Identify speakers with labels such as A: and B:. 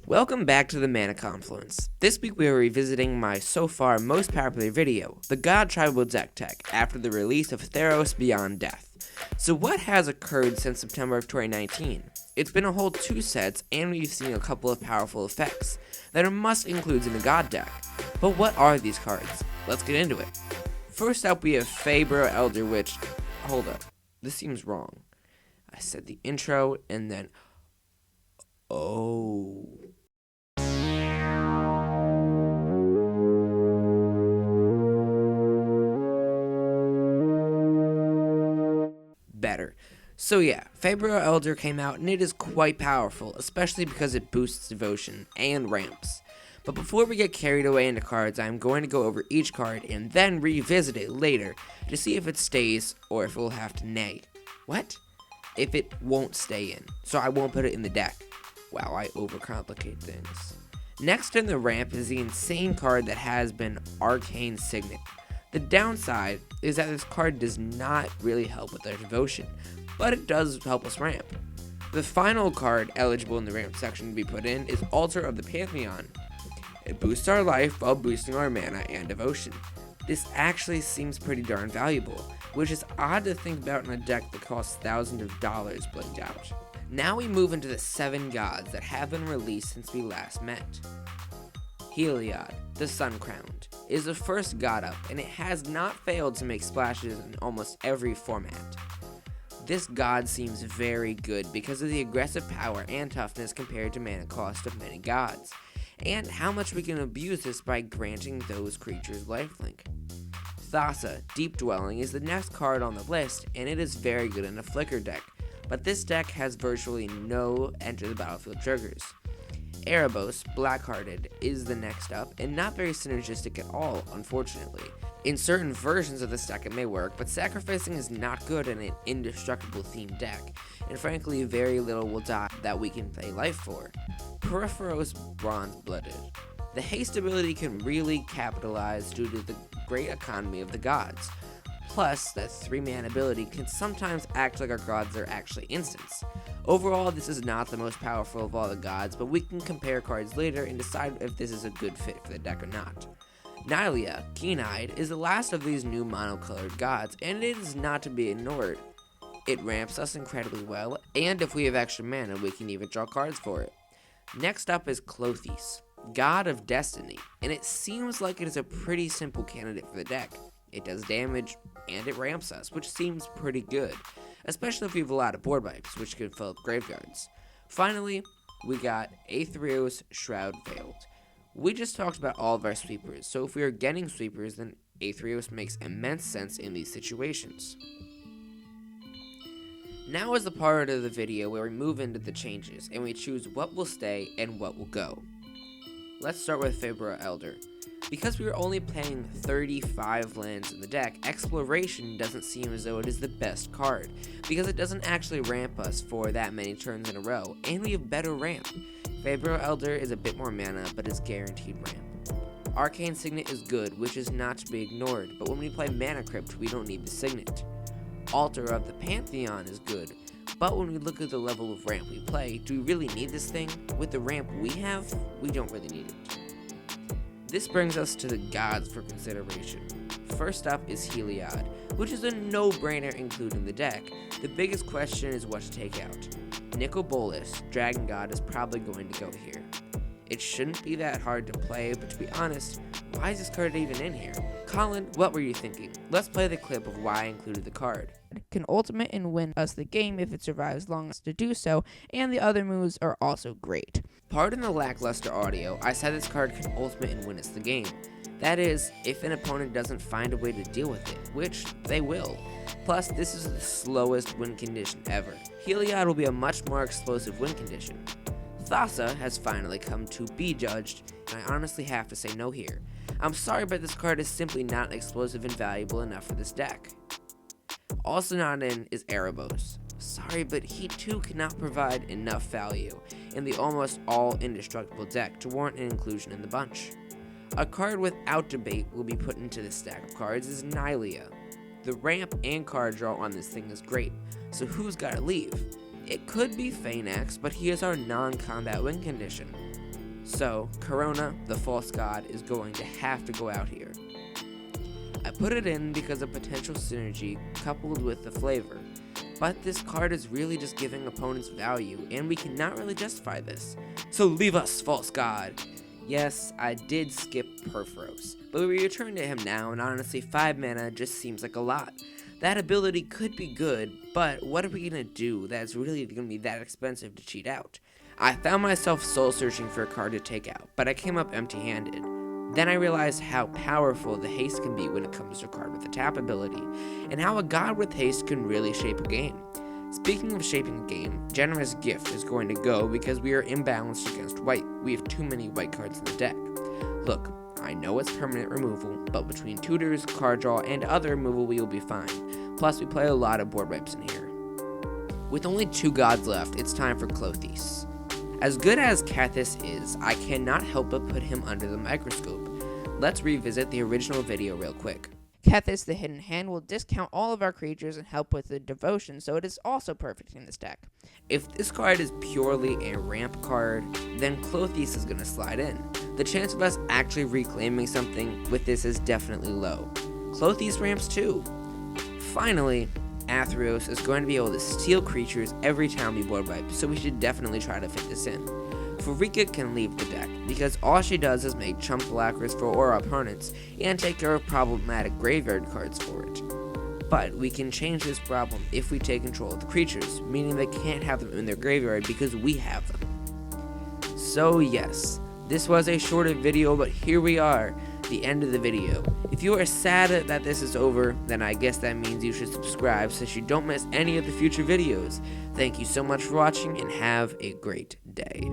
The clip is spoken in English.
A: Welcome back to the Mana Confluence. This week we are revisiting my so far most popular video, the God Tribal Deck Tech, after the release of Theros Beyond Death. So what has occurred since September of 2019? It's been a whole 2 sets, and we've seen a couple of powerful effects that are must-includes in the God deck. But what are these cards? Let's get into it. First up we have Faebro Elder, which... Hold up, this seems wrong. I said the intro, and then... Oh... better. So yeah, Faebro Elder came out and it is quite powerful, especially because it boosts devotion and ramps. But before we get carried away into cards, I'm going to go over each card and then revisit it later to see if it stays or if it will have to nay. What? If it won't stay in, so I won't put it in the deck. Wow, I overcomplicate things. Next in the ramp is the insane card that has been Arcane Signet. The downside is that this card does not really help with our devotion, but it does help us ramp. The final card eligible in the ramp section to be put in is Altar of the Pantheon. It boosts our life while boosting our mana and devotion. This actually seems pretty darn valuable, which is odd to think about in a deck that costs thousands of dollars blinked out. Now we move into the 7 gods that have been released since we last met. Heliod, the Sun-Crowned, is the first god up, and it has not failed to make splashes in almost every format. This god seems very good because of the aggressive power and toughness compared to mana cost of many gods, and how much we can abuse this by granting those creatures lifelink. Thassa, Deep Dwelling, is the next card on the list, and it is very good in a Flicker deck, but this deck has virtually no enter the battlefield triggers. Erebos, Blackhearted, is the next up, and not very synergistic at all, unfortunately. In certain versions of this deck it may work, but sacrificing is not good in an indestructible themed deck, and frankly very little will die that we can pay life for. Peripheros, Bronze-Blooded. The haste ability can really capitalize due to the great economy of the gods. Plus, that 3-man ability can sometimes act like our gods are actually instants. Overall, this is not the most powerful of all the gods, but we can compare cards later and decide if this is a good fit for the deck or not. Nylea, Keen-Eyed, is the last of these new monocolored gods, and it is not to be ignored. It ramps us incredibly well, and if we have extra mana, we can even draw cards for it. Next up is Clothes, God of Destiny, and it seems like it is a pretty simple candidate for the deck. It does damage, and it ramps us, which seems pretty good, especially if we have a lot of board wipes, which could fill up graveyards. Finally, we got Theros, Shroud Veiled. We just talked about all of our sweepers, so if we are getting sweepers, then Theros makes immense sense in these situations. Now is the part of the video where we move into the changes, and we choose what will stay and what will go. Let's start with Faebro Elder. Because we are only playing 35 lands in the deck, Exploration doesn't seem as though it is the best card, because it doesn't actually ramp us for that many turns in a row, and we have better ramp. Faebro Elder is a bit more mana, but is guaranteed ramp. Arcane Signet is good, which is not to be ignored, but when we play Mana Crypt, we don't need the Signet. Altar of the Pantheon is good, but when we look at the level of ramp we play, do we really need this thing? With the ramp we have, we don't really need it. This brings us to the gods for consideration. First up is Heliod, which is a no-brainer included in the deck. The biggest question is what to take out. Nicol Bolas, Dragon God, is probably going to go here. It shouldn't be that hard to play, but to be honest, why is this card even in here? Colin, what were you thinking? Let's play the clip of why I included the card.
B: Can ultimate and win us the game if it survives long enough to do so, and the other moves are also great.
A: Pardon the lackluster audio, I said this card can ultimate and win us the game. That is, if an opponent doesn't find a way to deal with it, which they will. Plus, this is the slowest win condition ever. Heliod will be a much more explosive win condition. Thassa has finally come to be judged, and I honestly have to say no here. I'm sorry, but this card is simply not explosive and valuable enough for this deck. Also not in is Erebos. Sorry, but he too cannot provide enough value in the almost all indestructible deck to warrant an inclusion in the bunch. A card without debate will be put into this stack of cards is Nylea. The ramp and card draw on this thing is great, so who's gotta leave? It could be Phaenax, but he is our non-combat win condition. So, Corona, the false god, is going to have to go out here. I put it in because of potential synergy coupled with the flavor, but this card is really just giving opponents value, and we cannot really justify this. So leave us, false god! Yes, I did skip Perforos, but we return to him now, and honestly 5 mana just seems like a lot. That ability could be good, but what are we gonna do that's really gonna be that expensive to cheat out? I found myself soul searching for a card to take out, but I came up empty-handed. Then I realized how powerful the haste can be when it comes to a card with a tap ability, and how a god with haste can really shape a game. Speaking of shaping a game, Generous Gift is going to go because we are imbalanced against white. We have too many white cards in the deck. Look, I know it's permanent removal, but between tutors, card draw, and other removal we will be fine. Plus we play a lot of board wipes in here. With only 2 gods left, it's time for Clothes. As good as Cathis is, I cannot help but put him under the microscope. Let's revisit the original video real quick.
B: Kethis, the Hidden Hand, will discount all of our creatures and help with the devotion, so it is also perfect in this deck.
A: If this card is purely a ramp card, then Clothes is going to slide in. The chance of us actually reclaiming something with this is definitely low. Clothes ramps too. Finally, Theros is going to be able to steal creatures every time we board wipe, so we should definitely try to fit this in. Farika can leave the deck, because all she does is make chump blockers for our opponents, and take care of problematic graveyard cards for it. But we can change this problem if we take control of the creatures, meaning they can't have them in their graveyard because we have them. So yes, this was a shorter video, but here we are, the end of the video. If you are sad that this is over, then I guess that means you should subscribe so you don't miss any of the future videos. Thank you so much for watching, and have a great day.